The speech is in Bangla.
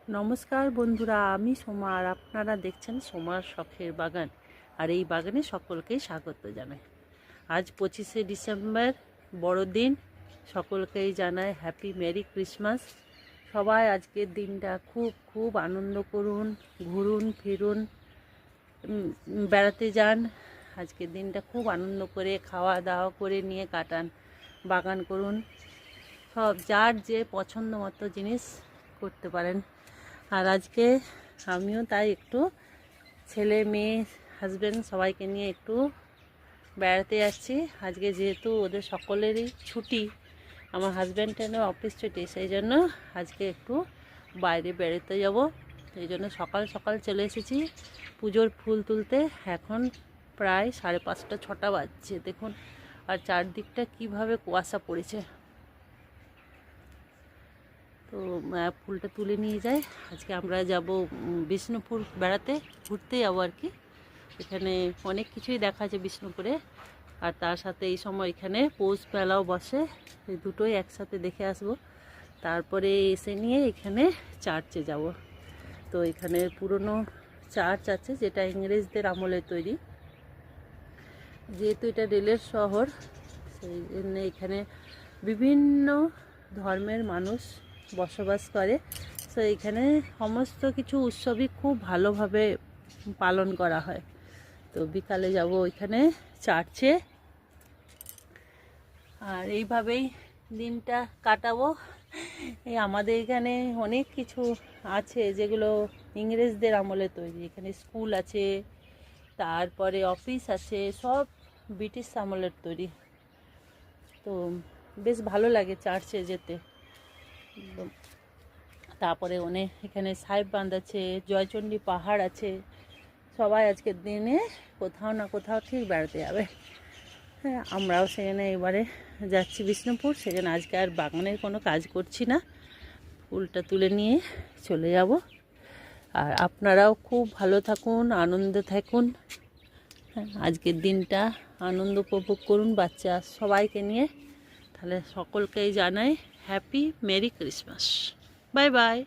নমস্কার বন্ধুরা, আমি সোমা আর আপনারা দেখছেন সোমার শখের বাগান। আর এই বাগানে সকলকেই স্বাগত জানাই। আজ 25শে ডিসেম্বর, বড়দিন। সকলকেই জানাই হ্যাপি মেরি ক্রিসমাস। সবাই আজকের দিনটা খুব খুব আনন্দ করুন, ঘুরুন ফিরুন, বেড়াতে যান। আজকের দিনটা খুব আনন্দ করে খাওয়া দাওয়া করে নিয়ে কাটান, বাগান করুন, সব যার যে পছন্দ মতো জিনিস করতে পারেন। আর আজকে আমিও তাই একটু ছেলে মেয়ে হাজব্যান্ড সবাইকে নিয়ে একটু বেড়াতে যাচ্ছি। আজকে যেহেতু ওদের সকলেরই ছুটি, আমার হাজব্যান্ডেরও অফিস ছুটি, সেই জন্য আজকে একটু বাইরে বেড়াতে যাব। এই জন্য সকাল সকাল চলে এসেছি পুজোর ফুল তুলতে। এখন প্রায় 5:30 6টা বাজছে, দেখুন। আর চারদিকটা কিভাবে কুয়াশা পড়েছে। তো ফুলটা তুলে নিয়ে যায়। আজকে আমরা যাব বিষ্ণুপুর বেড়াতে, ঘুরতে যাবো আর কি। এখানে অনেক কিছুই দেখা আছে বিষ্ণুপুরে। আর তার সাথে এই সময় এখানে পৌষ মেলাও বসে, এই দুটোই একসাথে দেখে আসব। তারপরে এসে নিয়ে এখানে চার্চে যাব। তো এখানে পুরনো চার্চ আছে, যেটা ইংরেজদের আমলে তৈরি। যেহেতু এটা রেলের শহর, সেই জন্য এখানে বিভিন্ন ধর্মের মানুষ বসবাস করে। তো এখানে সমস্ত কিছু উৎসবই খুব ভালোভাবে পালন করা হয়। তো বিকালে যাব ওইখানে চার্চে, আর এইভাবেই দিনটা কাটাবো। এই আমাদের এখানে অনেক কিছু আছে যেগুলো ইংরেজদের আমলে তৈরি। এখানে স্কুল আছে, তারপরে অফিস আছে, সব ব্রিটিশ আমলের তৈরি। তো বেশ ভালো লাগে চার্চে যেতে। তারপরে এখানে সাহেব বাঁধ আছে, জয়চণ্ডী পাহাড় আছে। সবাই আজকের দিনে কোথাও না কোথাও ঠিক বেড়াতে যাবে। হ্যাঁ, আমরাও সেখানে এবারে যাচ্ছি বিষ্ণুপুর। সেখানে আজকে আর বাগানের কোনো কাজ করছি না, ফুলটা তুলে নিয়ে চলে যাব। আর আপনারাও খুব ভালো থাকুন, আনন্দে থাকুন। হ্যাঁ, আজকের দিনটা আনন্দ উপভোগ করুন বাচ্চা সবাইকে নিয়ে। তাহলে সকলকেই জানাই happy merry Christmas. Bye bye.